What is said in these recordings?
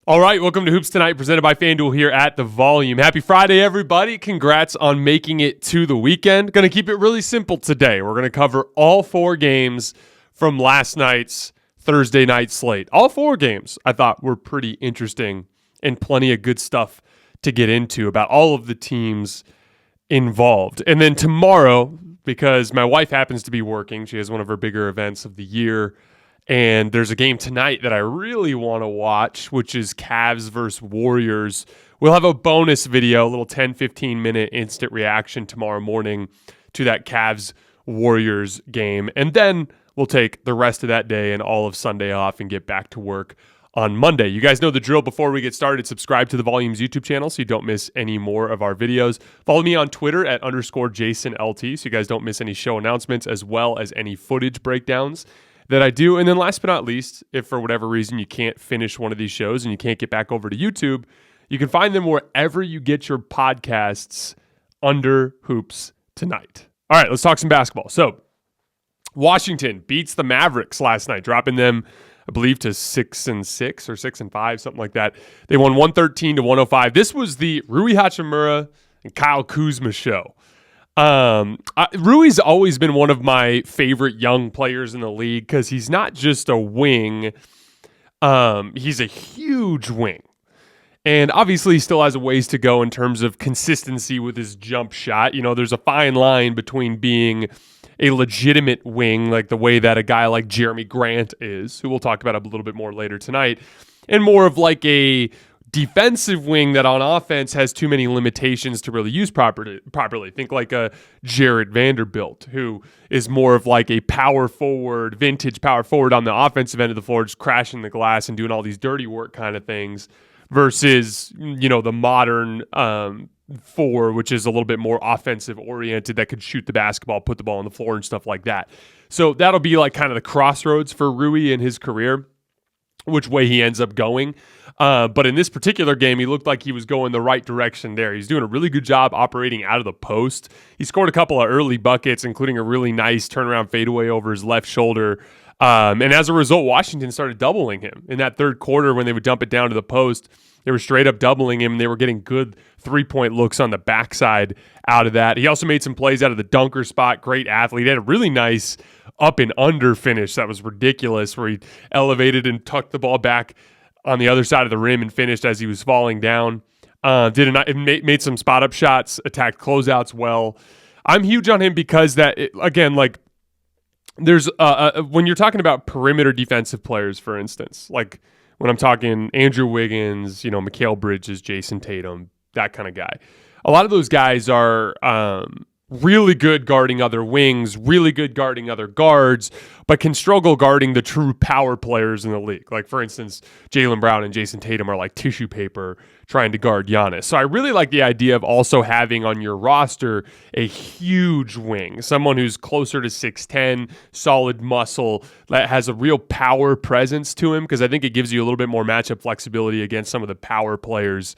All right, welcome to Hoops Tonight, presented by FanDuel here at The Volume. Happy Friday, everybody. Congrats on making it to the weekend. Going to keep it really simple today. We're going to cover all 4 games from last night's Thursday night slate. All 4 games I thought were pretty interesting and plenty of good stuff to get into about all of the teams involved. And then tomorrow, because my wife happens to be working, she has one of her bigger events of the year, and there's a game tonight that I really want to watch, which is Cavs versus Warriors. We'll have a bonus video, a little 10-15 minute instant reaction tomorrow morning to that Cavs-Warriors game. And then we'll take the rest of that day and all of Sunday off and get back to work on Monday. You guys know the drill. Before we get started, subscribe to the Volume's YouTube channel so you don't miss any more of our videos. Follow me on Twitter at _JasonLT so you guys don't miss any show announcements as well as any footage breakdowns that I do. And then last but not least, if for whatever reason you can't finish one of these shows and you can't get back over to YouTube, you can find them wherever you get your podcasts under Hoops Tonight. All right, let's talk some basketball. So Washington beats the Mavericks last night, dropping them, I believe, to 6-6 or 6-5, something like that. They won 113-105. This was the Rui Hachimura and Kyle Kuzma show. Rui's always been one of my favorite young players in the league because he's not just a wing. He's a huge wing. And obviously he still has a ways to go in terms of consistency with his jump shot. You know, there's a fine line between being a legitimate wing, like the way that a guy like Jeremy Grant is, who we'll talk about a little bit more later tonight, and more of like a defensive wing that on offense has too many limitations to really use properly. Think like a Jared Vanderbilt, who is more of like a power forward, vintage power forward on the offensive end of the floor, just crashing the glass and doing all these dirty work kind of things, versus, you know, the modern 4, which is a little bit more offensive oriented, that could shoot the basketball, put the ball on the floor and stuff like that. So that'll be like kind of the crossroads for Rui in his career, which way he ends up going. But in this particular game, he looked like he was going the right direction there. He's doing a really good job operating out of the post. He scored a couple of early buckets, including a really nice turnaround fadeaway over his left shoulder. And as a result, Washington started doubling him. In that third quarter, when they would dump it down to the post, they were straight up doubling him, and they were getting good three-point looks on the backside out of that. He also made some plays out of the dunker spot. Great athlete. He had a really nice up and under finish that was ridiculous, where he elevated and tucked the ball back on the other side of the rim and finished as he was falling down. Made some spot up shots, attacked closeouts well. I'm huge on him because there's when you're talking about perimeter defensive players, for instance, like when I'm talking Andrew Wiggins, you know, Mikal Bridges, Jason Tatum, that kind of guy. A lot of those guys are really good guarding other wings, really good guarding other guards, but can struggle guarding the true power players in the league. Like, for instance, Jaylen Brown and Jason Tatum are like tissue paper trying to guard Giannis. So I really like the idea of also having on your roster a huge wing, someone who's closer to 6'10", solid muscle, that has a real power presence to him, because I think it gives you a little bit more matchup flexibility against some of the power players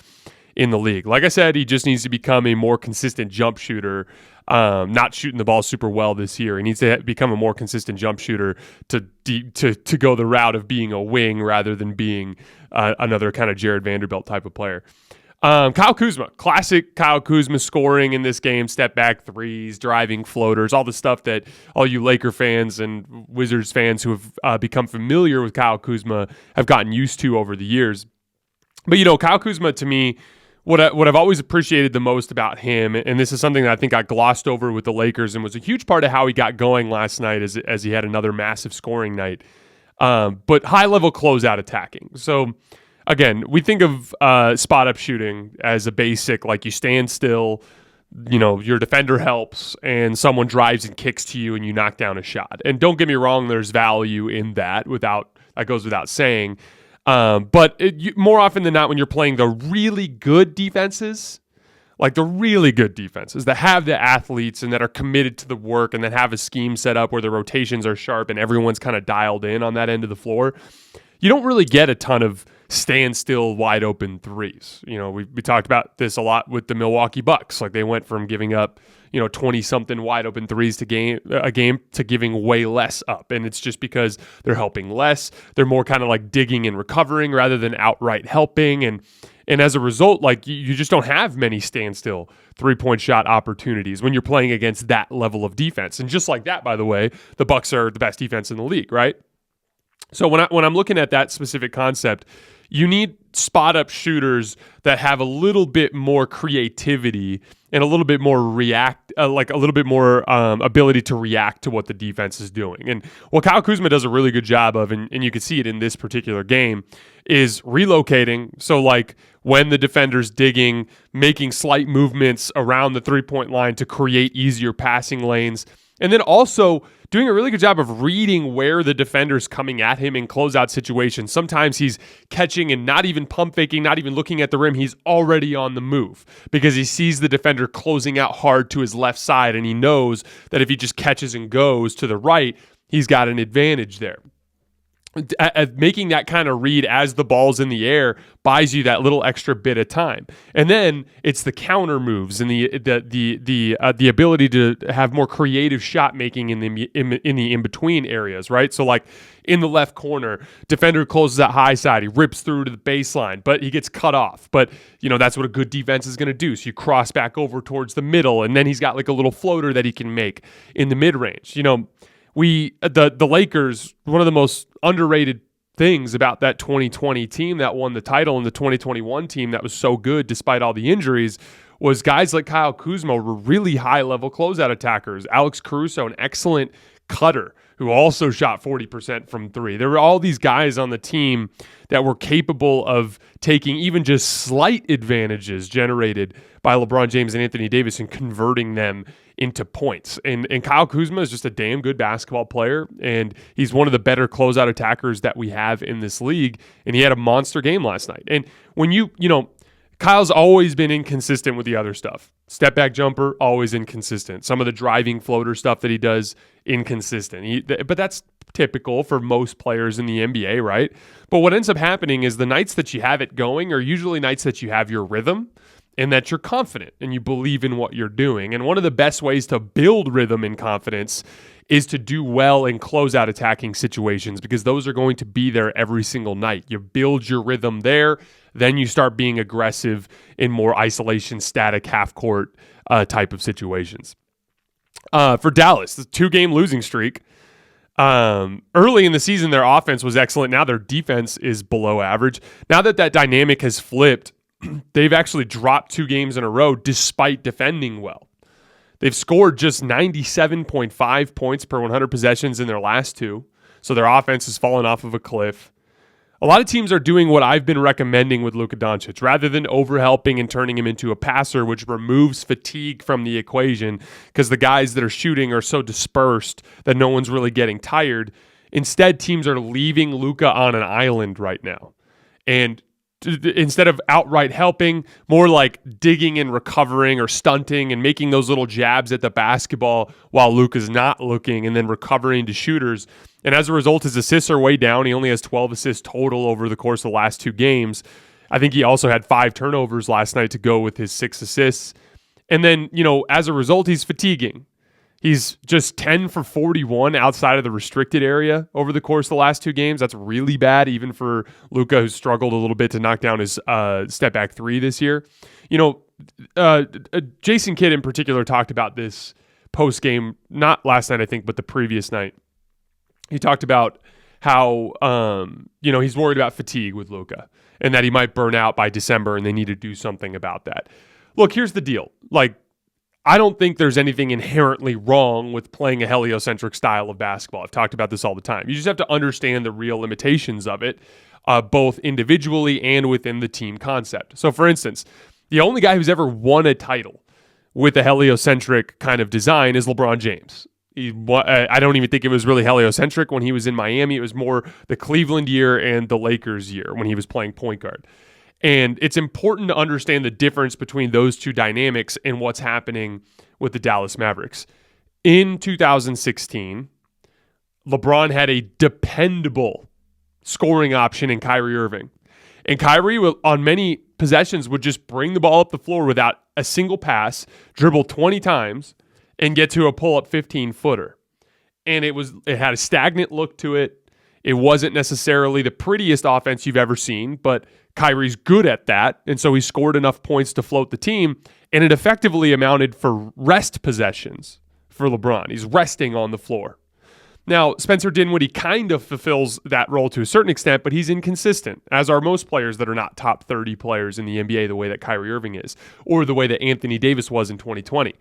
in the league. Like I said, he just needs to become a more consistent jump shooter. Not shooting the ball super well this year. He needs to become a more consistent jump shooter to go the route of being a wing rather than being another kind of Jared Vanderbilt type of player. Kyle Kuzma, classic Kyle Kuzma scoring in this game, step back threes, driving floaters, all the stuff that all you Laker fans and Wizards fans who have become familiar with Kyle Kuzma have gotten used to over the years. But, you know, Kyle Kuzma, to me, what I've always appreciated the most about him, and this is something that I think got glossed over with the Lakers and was a huge part of how he got going last night as he had another massive scoring night, but high-level closeout attacking. So, again, we think of spot-up shooting as a basic, like you stand still, you know, your defender helps, and someone drives and kicks to you, and you knock down a shot. And don't get me wrong, there's value in that. That goes without saying. But more often than not, when you're playing the really good defenses, like the really good defenses that have the athletes and that are committed to the work and that have a scheme set up where the rotations are sharp and everyone's kind of dialed in on that end of the floor, you don't really get a ton of standstill wide open threes. We talked about this a lot with the Milwaukee Bucks. Like, they went from giving up 20 something wide open threes a game to giving way less up. And it's just because they're helping less. They're more kind of like digging and recovering rather than outright helping. And as a result, like, you just don't have many standstill 3-point shot opportunities when you're playing against that level of defense. And just like that, by the way, the Bucks are the best defense in the league, right? So when I'm looking at that specific concept, you need spot up shooters that have a little bit more creativity and a little bit more ability to react to what the defense is doing. And what Kyle Kuzma does a really good job of, and you can see it in this particular game, is relocating. So, like, when the defender's digging, making slight movements around the 3-point line to create easier passing lanes. And then also doing a really good job of reading where the defender's coming at him in closeout situations. Sometimes he's catching and not even pump faking, not even looking at the rim. He's already on the move because he sees the defender closing out hard to his left side, and he knows that if he just catches and goes to the right, he's got an advantage there. Making that kind of read as the ball's in the air buys you that little extra bit of time. And then it's the counter moves and the ability to have more creative shot making in the in between areas, right? So, like, in the left corner, defender closes that high side, he rips through to the baseline, but he gets cut off. But that's what a good defense is going to do. So you cross back over towards the middle, and then he's got like a little floater that he can make in the mid range. The Lakers, one of the most underrated things about that 2020 team that won the title and the 2021 team that was so good despite all the injuries, was guys like Kyle Kuzma were really high-level closeout attackers. Alex Caruso, an excellent cutter, who also shot 40% from three. There were all these guys on the team that were capable of taking even just slight advantages generated by LeBron James and Anthony Davis and converting them into points. And Kyle Kuzma is just a damn good basketball player, and he's one of the better closeout attackers that we have in this league, and he had a monster game last night. And when Kyle's always been inconsistent with the other stuff. Step back jumper, always inconsistent. Some of the driving floater stuff that he does, inconsistent. But that's typical for most players in the NBA, right? But what ends up happening is the nights that you have it going are usually nights that you have your rhythm and that you're confident and you believe in what you're doing. And one of the best ways to build rhythm and confidence is to do well in closeout attacking situations, because those are going to be there every single night. You build your rhythm there, then you start being aggressive in more isolation, static, half-court type of situations. For Dallas, the 2-game losing streak. Early in the season, their offense was excellent. Now their defense is below average. Now that dynamic has flipped, they've actually dropped 2 games in a row despite defending well. They've scored just 97.5 points per 100 possessions in their last 2, so their offense has fallen off of a cliff. A lot of teams are doing what I've been recommending with Luka Doncic. Rather than overhelping and turning him into a passer, which removes fatigue from the equation because the guys that are shooting are so dispersed that no one's really getting tired, instead teams are leaving Luka on an island right now. And instead of outright helping, more like digging and recovering or stunting and making those little jabs at the basketball while Luka's not looking, and then recovering to shooters. And as a result, his assists are way down. He only has 12 assists total over the course of the last 2 games. I think he also had 5 turnovers last night to go with his 6 assists. And then, as a result, he's fatiguing. He's just 10 for 41 outside of the restricted area over the course of the last 2 games. That's really bad, even for Luka, who's struggled a little bit to knock down his step-back 3 this year. Jason Kidd in particular talked about this post-game, not last night, I think, but the previous night. He talked about how, he's worried about fatigue with Luka and that he might burn out by December and they need to do something about that. Look, here's the deal. I don't think there's anything inherently wrong with playing a heliocentric style of basketball. I've talked about this all the time. You just have to understand the real limitations of it, both individually and within the team concept. So, for instance, the only guy who's ever won a title with a heliocentric kind of design is LeBron James. I don't even think it was really heliocentric when he was in Miami. It was more the Cleveland year and the Lakers year when he was playing point guard. And it's important to understand the difference between those 2 dynamics and what's happening with the Dallas Mavericks. In 2016, LeBron had a dependable scoring option in Kyrie Irving. And Kyrie, on many possessions, would just bring the ball up the floor without a single pass, dribble 20 times, and get to a pull-up 15-footer. And it had a stagnant look to it. It wasn't necessarily the prettiest offense you've ever seen, but Kyrie's good at that, and so he scored enough points to float the team, and it effectively amounted for rest possessions for LeBron. He's resting on the floor. Now, Spencer Dinwiddie kind of fulfills that role to a certain extent, but he's inconsistent, as are most players that are not top 30 players in the NBA the way that Kyrie Irving is, or the way that Anthony Davis was in 2020.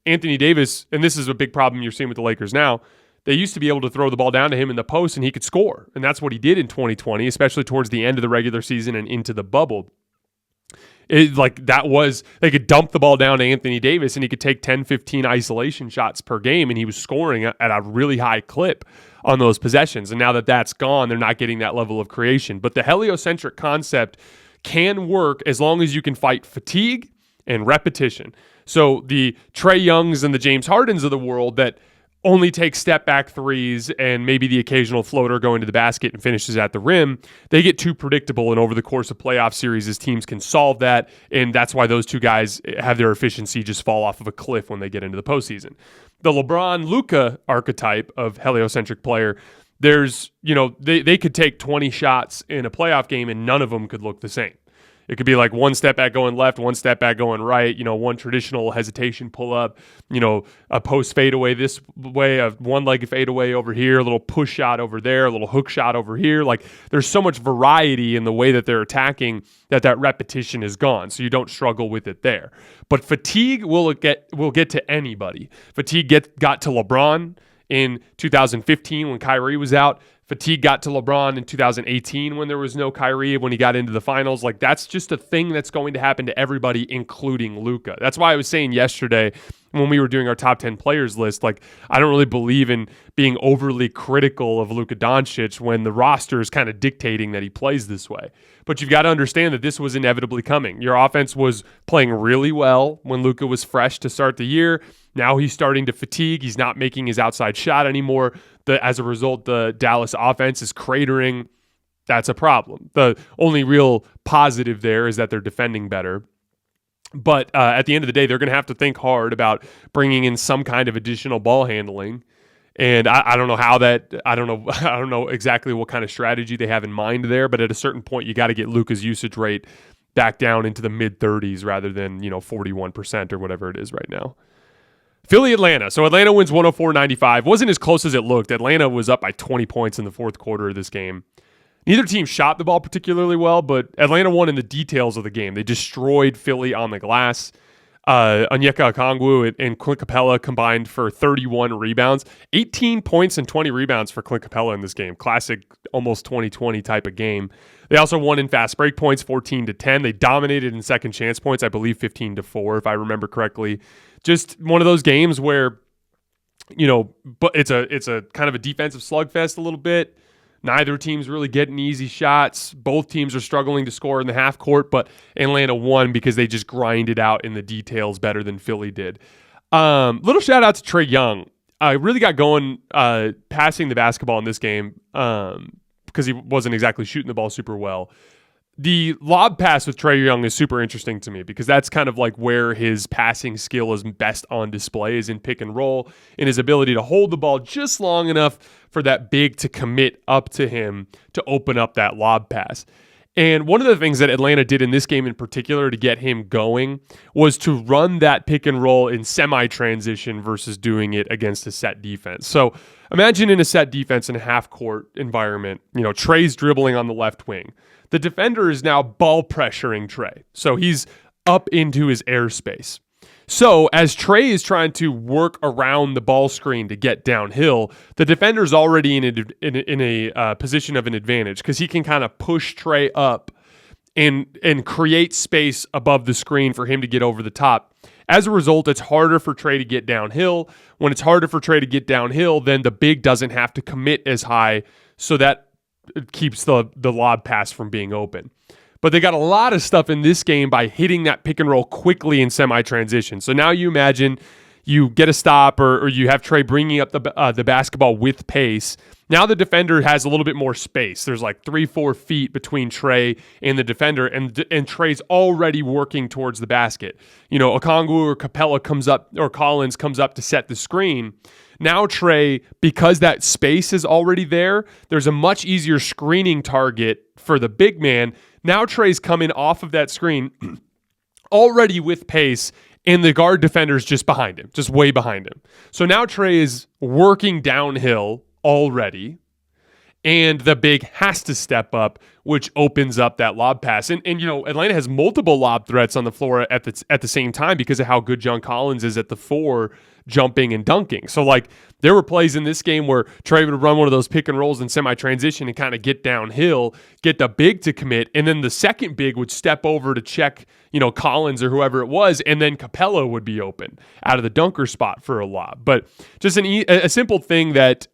Anthony Davis, and this is a big problem you're seeing with the Lakers now, they used to be able to throw the ball down to him in the post and he could score. And that's what he did in 2020, especially towards the end of the regular season and into the bubble. They could dump the ball down to Anthony Davis and he could take 10, 15 isolation shots per game and he was scoring at a really high clip on those possessions. And now that that's gone, they're not getting that level of creation. But the heliocentric concept can work as long as you can fight fatigue and repetition. So the Trae Youngs and the James Hardens of the world that only take step-back threes and maybe the occasional floater going to the basket and finishes at the rim, they get too predictable, and over the course of playoff series, teams can solve that, and that's why those two guys have their efficiency just fall off of a cliff when they get into the postseason. The LeBron-Luka archetype of heliocentric player, they could take 20 shots in a playoff game and none of them could look the same. It could be like one step back going left, one step back going right, one traditional hesitation pull up, a post fadeaway this way, a one-legged fadeaway over here, a little push shot over there, a little hook shot over here. Like there's so much variety in the way that they're attacking that repetition is gone, so you don't struggle with it there. But fatigue will get to anybody. Fatigue got to LeBron in 2015 when Kyrie was out. Fatigue got to LeBron in 2018 when there was no Kyrie, when he got into the finals. Like, that's just a thing that's going to happen to everybody, including Luka. That's why I was saying yesterday when we were doing our top 10 players list, like, I don't really believe in being overly critical of Luka Doncic when the roster is kind of dictating that he plays this way. But you've got to understand that this was inevitably coming. Your offense was playing really well when Luka was fresh to start the year. Now he's starting to fatigue. He's not making his outside shot anymore. As a result, the Dallas offense is cratering. That's a problem. The only real positive there is that they're defending better. But at the end of the day, they're going to have to think hard about bringing in some kind of additional ball handling. And I don't know how that. I don't know exactly what kind of strategy they have in mind there. But at a certain point, you got to get Luka's usage rate back down into the mid 30s rather than 41% or whatever it is right now. Philly, Atlanta. So Atlanta wins 104-95. Wasn't as close as it looked. Atlanta was up by 20 points in the fourth quarter of this game. Neither team shot the ball particularly well, but Atlanta won in the details of the game. They destroyed Philly on the glass. Onyeka Okongwu and Clint Capella combined for 31 rebounds. 18 points and 20 rebounds for Clint Capella in this game. Classic, almost 2020 type of game. They also won in fast break points, 14-10. They dominated in second chance points, I believe 15-4, if I remember correctly. Just one of those games where, but it's a kind of a defensive slugfest a little bit. Neither team's really getting easy shots. Both teams are struggling to score in the half court, but Atlanta won because they just grinded out in the details better than Philly did. Little shout out to Trae Young. I really got going passing the basketball in this game because he wasn't exactly shooting the ball super well. The lob pass with Trae Young is super interesting to me because that's kind of like where his passing skill is best on display, is in pick and roll, in his ability to hold the ball just long enough for that big to commit up to him to open up that lob pass. And one of the things that Atlanta did in this game in particular to get him going was to run that pick and roll in semi-transition versus doing it against a set defense. So imagine in a set defense in a half-court environment, Trae's dribbling on the left wing. The defender is now ball pressuring Trae. So he's up into his airspace. So as Trae is trying to work around the ball screen to get downhill, the defender's already in a position of an advantage because he can kind of push Trae up and create space above the screen for him to get over the top. As a result, it's harder for Trae to get downhill. When it's harder for Trae to get downhill, then the big doesn't have to commit as high, so that it keeps the lob pass from being open. But they got a lot of stuff in this game by hitting that pick and roll quickly in semi-transition. So now you imagine you get a stop or you have Trae bringing up the basketball with pace. Now the defender has a little bit more space. There's like 3-4 feet between Trae and the defender, and Trae's already working towards the basket. Okongwu or Capella comes up, or Collins comes up to set the screen. Now Trae, because that space is already there, there's a much easier screening target for the big man. Now Trae's coming off of that screen already with pace, and the guard defender's just behind him, just way behind him. So now Trae is working downhill already, and the big has to step up, which opens up that lob pass. And Atlanta has multiple lob threats on the floor at the same time because of how good John Collins is at the 4, jumping and dunking. So there were plays in this game where Trae would run one of those pick and rolls in semi-transition and kind of get downhill, get the big to commit, and then the second big would step over to check, Collins or whoever it was, and then Capella would be open out of the dunker spot for a lob. But just a simple thing that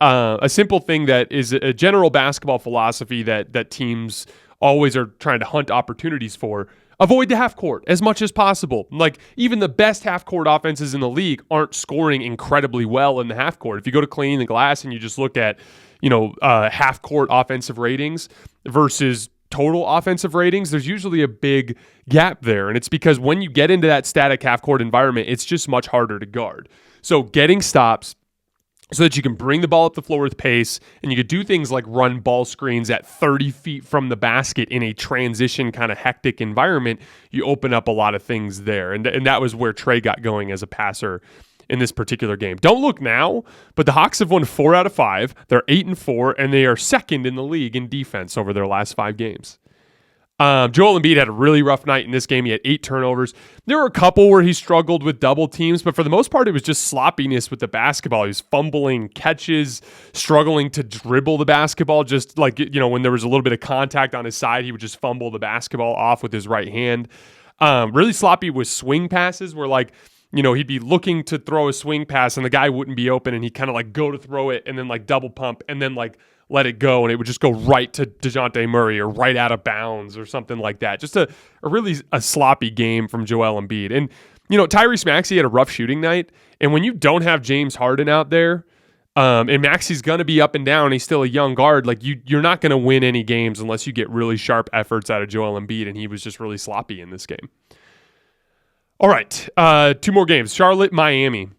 is a general basketball philosophy that teams always are trying to hunt opportunities for. Avoid the half court as much as possible. Even the best half court offenses in the league aren't scoring incredibly well in the half court. If you go to cleaning the glass and you just look at, half court offensive ratings versus total offensive ratings, there's usually a big gap there. And it's because when you get into that static half court environment, it's just much harder to guard. So getting stops so that you can bring the ball up the floor with pace, and you could do things like run ball screens at 30 feet from the basket in a transition kind of hectic environment, you open up a lot of things there. And that was where Trae got going as a passer in this particular game. Don't look now, but the Hawks have won 4 out of 5. They're 8-4, and they are second in the league in defense over their last 5 games. Joel Embiid had a really rough night in this game. He had 8 turnovers. There were a couple where he struggled with double teams, but for the most part, it was just sloppiness with the basketball. He was fumbling catches, struggling to dribble the basketball. Just when there was a little bit of contact on his side, he would just fumble the basketball off with his right hand. Really sloppy with swing passes where he'd be looking to throw a swing pass and the guy wouldn't be open, and he'd kind of go to throw it and then double pump and then let it go, and it would just go right to DeJounte Murray or right out of bounds or something like that. Just a really sloppy game from Joel Embiid. And, Tyrese Maxey had a rough shooting night, and when you don't have James Harden out there, and Maxey's going to be up and down, he's still a young guard, you're not going to win any games unless you get really sharp efforts out of Joel Embiid, and he was just really sloppy in this game. All right, 2 more games. Charlotte, Miami.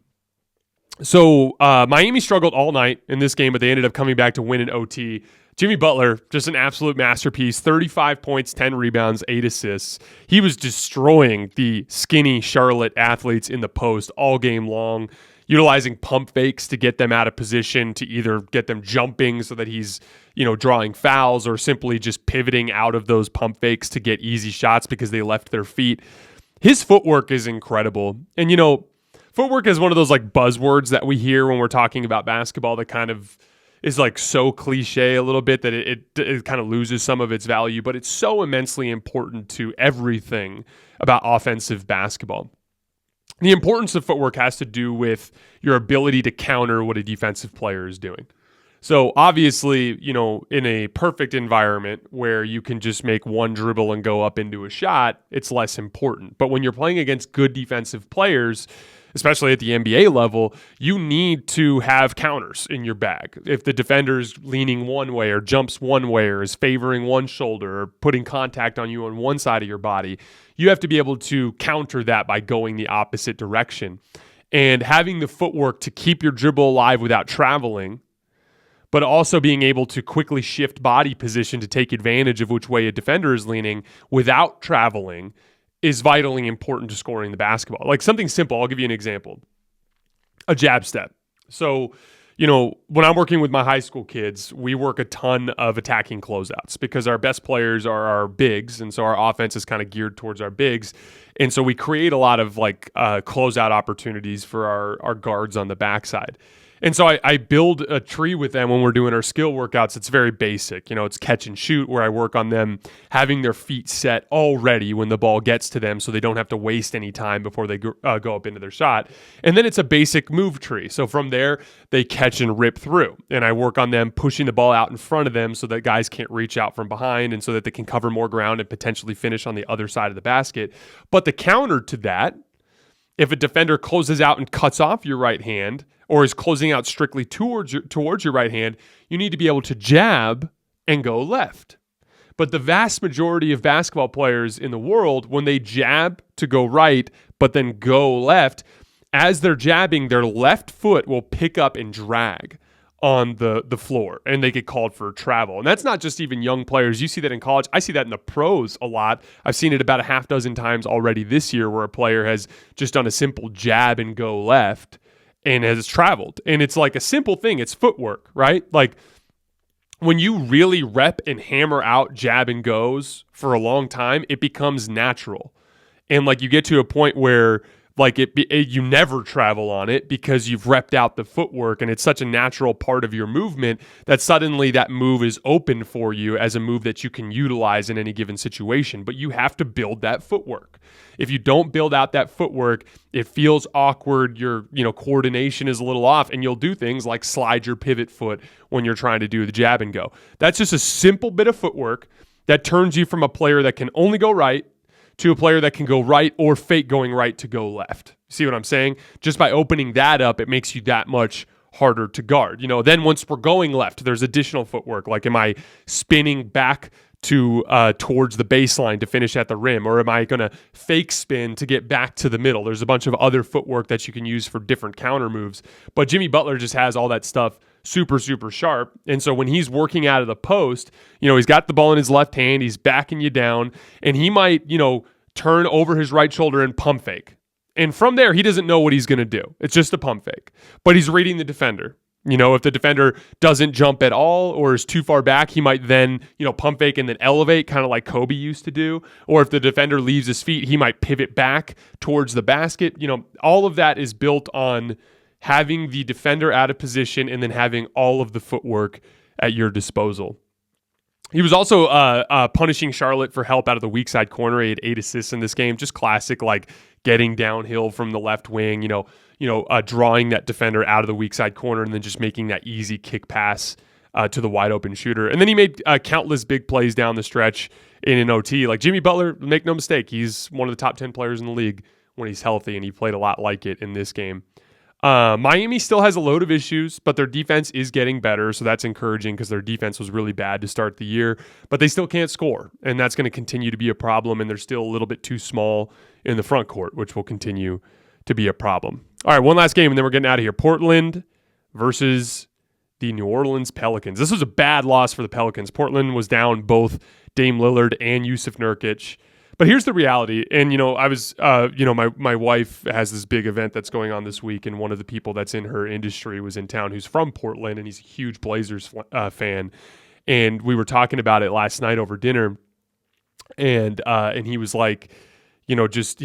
So Miami struggled all night in this game, but they ended up coming back to win in OT. Jimmy Butler, just an absolute masterpiece. 35 points, 10 rebounds, 8 assists. He was destroying the skinny Charlotte athletes in the post all game long, utilizing pump fakes to get them out of position, to either get them jumping so that he's, drawing fouls, or simply just pivoting out of those pump fakes to get easy shots because they left their feet. His footwork is incredible. And, footwork is one of those buzzwords that we hear when we're talking about basketball that kind of is so cliche a little bit that it kind of loses some of its value, but it's so immensely important to everything about offensive basketball. The importance of footwork has to do with your ability to counter what a defensive player is doing. So obviously, in a perfect environment where you can just make one dribble and go up into a shot, it's less important. But when you're playing against good defensive players, especially at the NBA level, you need to have counters in your bag. If the defender's leaning one way or jumps one way or is favoring one shoulder or putting contact on you on one side of your body, you have to be able to counter that by going the opposite direction. And having the footwork to keep your dribble alive without traveling, but also being able to quickly shift body position to take advantage of which way a defender is leaning without traveling, is vitally important to scoring the basketball. Something simple, I'll give you an example. A jab step. So, when I'm working with my high school kids, we work a ton of attacking closeouts because our best players are our bigs, and so our offense is kind of geared towards our bigs. And so we create a lot of closeout opportunities for our guards on the backside. And so I build a tree with them when we're doing our skill workouts. It's very basic. It's catch and shoot, where I work on them having their feet set already when the ball gets to them so they don't have to waste any time before they go up into their shot. And then it's a basic move tree. So from there, they catch and rip through. And I work on them pushing the ball out in front of them so that guys can't reach out from behind and so that they can cover more ground and potentially finish on the other side of the basket. But the counter to that If a defender closes out and cuts off your right hand or is closing out strictly towards your right hand, you need to be able to jab and go left. But the vast majority of basketball players in the world, when they jab to go right, but then go left, as they're jabbing, their left foot will pick up and drag on the floor, and they get called for travel. And that's not just even young players. You see that in college. I see that in the pros a lot. I've seen it about a half dozen times already this year where a player has just done a simple jab and go left and has traveled. And it's like a simple thing. It's footwork, right? Like when you really rep and hammer out jab and goes for a long time, it becomes natural. And like you get to a point where like you never travel on it because you've repped out the footwork and it's such a natural part of your movement that suddenly that move is open for you as a move that you can utilize in any given situation. But you have to build that footwork. If you don't build out that footwork, it feels awkward. Your coordination is a little off, and you'll do things like slide your pivot foot when you're trying to do the jab and go. That's just a simple bit of footwork that turns you from a player that can only go right to a player that can go right or fake going right to go left. See what I'm saying? Just by opening that up, it makes you that much harder to guard. Then once we're going left, there's additional footwork. Like, am I spinning back to towards the baseline to finish at the rim, or am I going to fake spin to get back to the middle? There's a bunch of other footwork that you can use for different counter moves. But Jimmy Butler just has all that stuff super, super sharp. And so when he's working out of the post, he's got the ball in his left hand, he's backing you down, and he might, turn over his right shoulder and pump fake. And from there, he doesn't know what he's going to do. It's just a pump fake. But he's reading the defender. If the defender doesn't jump at all or is too far back, he might then, pump fake and then elevate, kind of like Kobe used to do. Or if the defender leaves his feet, he might pivot back towards the basket. All of that is built on having the defender out of position and then having all of the footwork at your disposal. He was also punishing Charlotte for help out of the weak side corner. He had 8 assists in this game. Just classic, like getting downhill from the left wing, drawing that defender out of the weak side corner and then just making that easy kick pass to the wide open shooter. And then he made countless big plays down the stretch in an OT. Like Jimmy Butler, make no mistake, he's one of the top 10 players in the league when he's healthy, and he played a lot like it in this game. Miami still has a load of issues, but their defense is getting better, so that's encouraging because their defense was really bad to start the year, but they still can't score, and that's going to continue to be a problem, and they're still a little bit too small in the front court, which will continue to be a problem. All right, one last game, and then we're getting out of here. Portland versus the New Orleans Pelicans. This was a bad loss for the Pelicans. Portland was down both Dame Lillard and Yusuf Nurkic. But here's the reality, and I was, my wife has this big event that's going on this week, and one of the people that's in her industry was in town who's from Portland, and he's a huge Blazers fan, and we were talking about it last night over dinner, and he was like, he was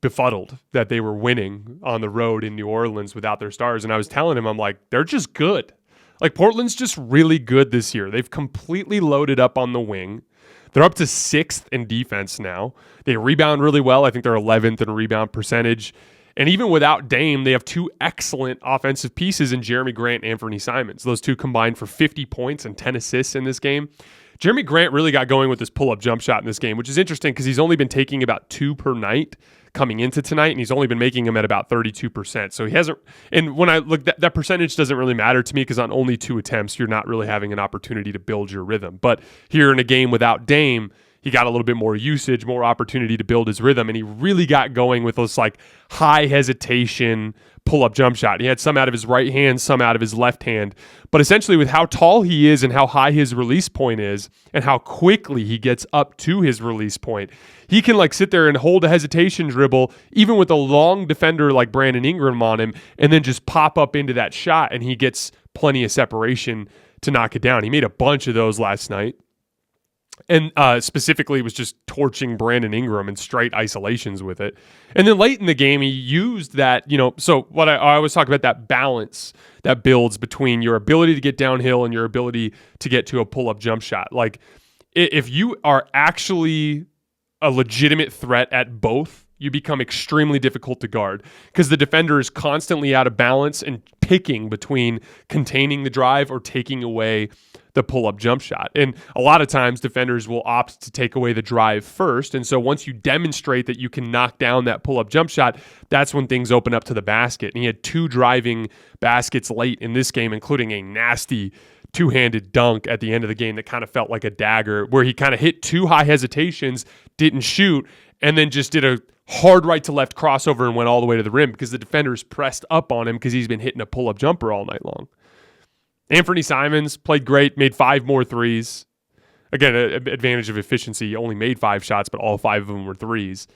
befuddled that they were winning on the road in New Orleans without their stars, and I was telling him, I'm like, they're just good. Like, Portland's just really good this year. They've completely loaded up on the wing. They're up to 6th in defense now. They rebound really well. I think they're 11th in rebound percentage. And even without Dame, they have 2 excellent offensive pieces in Jeremy Grant and Anthony Simons. Those 2 combined for 50 points and 10 assists in this game. Jeremy Grant really got going with this pull-up jump shot in this game, which is interesting because he's only been taking about 2 per night coming into tonight, and he's only been making them at about 32%. So he hasn't, and when I look, that percentage doesn't really matter to me because on only 2 attempts, you're not really having an opportunity to build your rhythm. But here in a game without Dame, he got a little bit more usage, more opportunity to build his rhythm, and he really got going with those like high hesitation pull-up jump shot. He had some out of his right hand, some out of his left hand. But essentially with how tall he is and how high his release point is and how quickly he gets up to his release point, he can like sit there and hold a hesitation dribble even with a long defender like Brandon Ingram on him and then just pop up into that shot, and he gets plenty of separation to knock it down. He made a bunch of those last night. And specifically was just torching Brandon Ingram in straight isolations with it. And then late in the game, he used that, so what I always talk about, that balance that builds between your ability to get downhill and your ability to get to a pull-up jump shot. Like, if you are actually a legitimate threat at both, you become extremely difficult to guard because the defender is constantly out of balance and picking between containing the drive or taking away the pull-up jump shot. And a lot of times defenders will opt to take away the drive first. And so once you demonstrate that you can knock down that pull-up jump shot, that's when things open up to the basket. And he had 2 driving baskets late in this game, including a nasty two-handed dunk at the end of the game that kind of felt like a dagger, where he kind of hit 2 high hesitations, didn't shoot, and then just did a hard right to left crossover and went all the way to the rim because the defenders pressed up on him because he's been hitting a pull-up jumper all night long. Anthony Simons played great, made 5 more threes. Again, advantage of efficiency. He only made 5 shots, but all 5 of them were threes.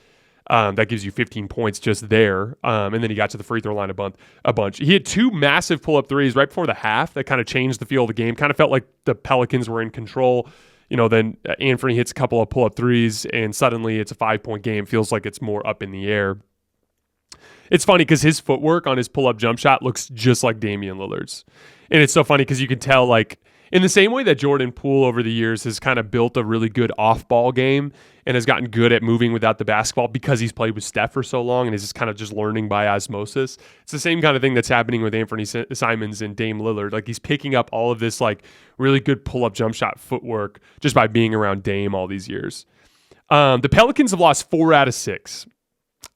That gives you 15 points just there. And then he got to the free throw line a bunch. He had 2 massive pull-up threes right before the half that kind of changed the feel of the game. Kind of felt like the Pelicans were in control. Then Anthony hits a couple of pull-up threes, and suddenly it's a 5-point game. Feels like it's more up in the air. It's funny because his footwork on his pull-up jump shot looks just like Damian Lillard's. And it's so funny because you can tell, like, in the same way that Jordan Poole over the years has kind of built a really good off-ball game and has gotten good at moving without the basketball because he's played with Steph for so long and is just kind of just learning by osmosis. It's the same kind of thing that's happening with Anthony Simons and Dame Lillard. Like, he's picking up all of this, like, really good pull-up jump shot footwork just by being around Dame all these years. The Pelicans have lost 4 out of 6.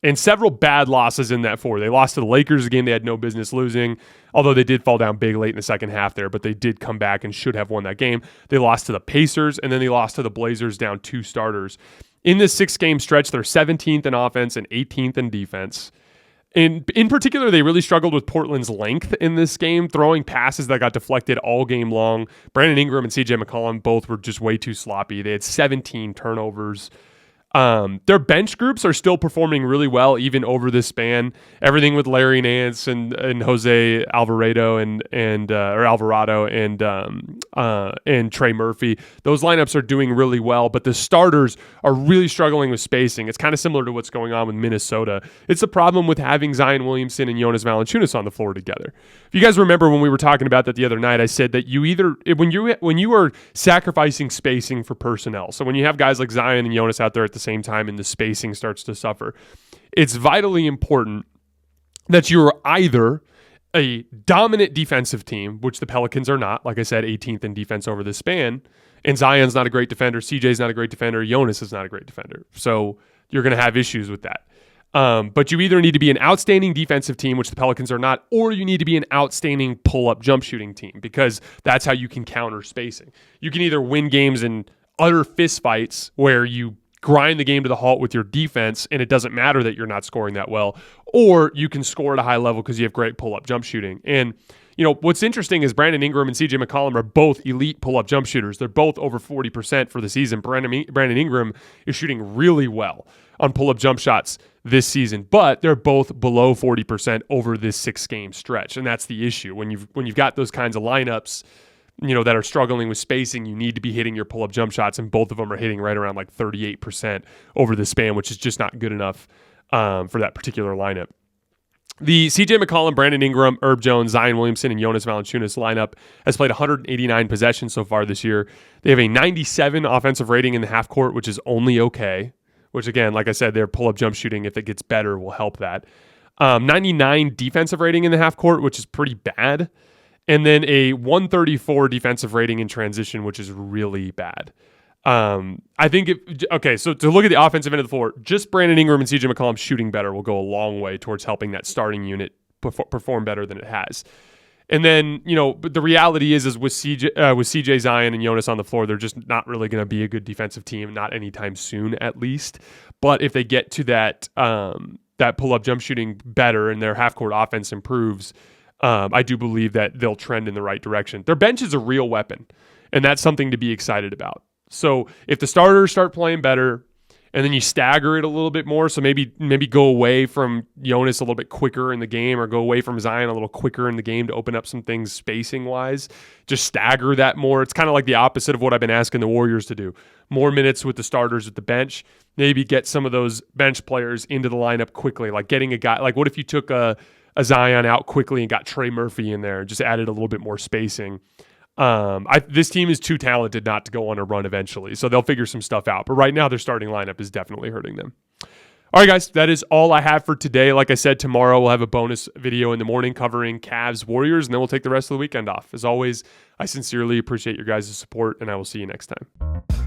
And several bad losses in that 4. They lost to the Lakers, a game they had no business losing, although they did fall down big late in the second half there, but they did come back and should have won that game. They lost to the Pacers, and then they lost to the Blazers down 2 starters. In this 6-game stretch, they're 17th in offense and 18th in defense. And in particular, they really struggled with Portland's length in this game, throwing passes that got deflected all game long. Brandon Ingram and CJ McCollum both were just way too sloppy. They had 17 turnovers. Their bench groups are still performing really well, even over this span. Everything with Larry Nance and Jose Alvarado and Trey Murphy. Those lineups are doing really well, but the starters are really struggling with spacing. It's kind of similar to what's going on with Minnesota. It's the problem with having Zion Williamson and Jonas Valanciunas on the floor together. If you guys remember when we were talking about that the other night, I said that when you are sacrificing spacing for personnel, so when you have guys like Zion and Jonas out there at the same time and the spacing starts to suffer, it's vitally important that you're either a dominant defensive team, which the Pelicans are not, like I said, 18th in defense over this span, and Zion's not a great defender, CJ's not a great defender, Jonas is not a great defender. So you're going to have issues with that. But you either need to be an outstanding defensive team, which the Pelicans are not, or you need to be an outstanding pull-up jump shooting team, because that's how you can counter spacing. You can either win games in utter fistfights where you grind the game to the halt with your defense and it doesn't matter that you're not scoring that well, or you can score at a high level because you have great pull-up jump shooting. And what's interesting is Brandon Ingram and CJ McCollum are both elite pull-up jump shooters. They're both over 40% for the season. Brandon Ingram is shooting really well on pull-up jump shots this season, but they're both below 40% over this 6-game stretch. And that's the issue. When you've got those kinds of lineups, that are struggling with spacing, you need to be hitting your pull-up jump shots, and both of them are hitting right around like 38% over the span, which is just not good enough for that particular lineup. The CJ McCollum, Brandon Ingram, Herb Jones, Zion Williamson, and Jonas Valanciunas lineup has played 189 possessions so far this year. They have a 97 offensive rating in the half court, which is only okay, which again, like I said, their pull-up jump shooting, if it gets better, will help that. 99 defensive rating in the half court, which is pretty bad. And then a 134 defensive rating in transition, which is really bad. I think so to look at the offensive end of the floor, just Brandon Ingram and CJ McCollum shooting better will go a long way towards helping that starting unit perform better than it has. And then, but the reality is with CJ Zion and Jonas on the floor, they're just not really going to be a good defensive team, not anytime soon at least. But if they get to that pull-up jump shooting better and their half-court offense improves, I do believe that they'll trend in the right direction. Their bench is a real weapon, and that's something to be excited about. So if the starters start playing better, and then you stagger it a little bit more, so maybe go away from Jonas a little bit quicker in the game, or go away from Zion a little quicker in the game to open up some things spacing-wise, just stagger that more. It's kind of like the opposite of what I've been asking the Warriors to do. More minutes with the starters at the bench, maybe get some of those bench players into the lineup quickly, like getting a guy, like what if you took a Zion out quickly and got Trey Murphy in there and just added a little bit more spacing. This team is too talented not to go on a run eventually, so they'll figure some stuff out. But right now, their starting lineup is definitely hurting them. All right, guys, that is all I have for today. Like I said, tomorrow we'll have a bonus video in the morning covering Cavs Warriors, and then we'll take the rest of the weekend off. As always, I sincerely appreciate your guys' support, and I will see you next time.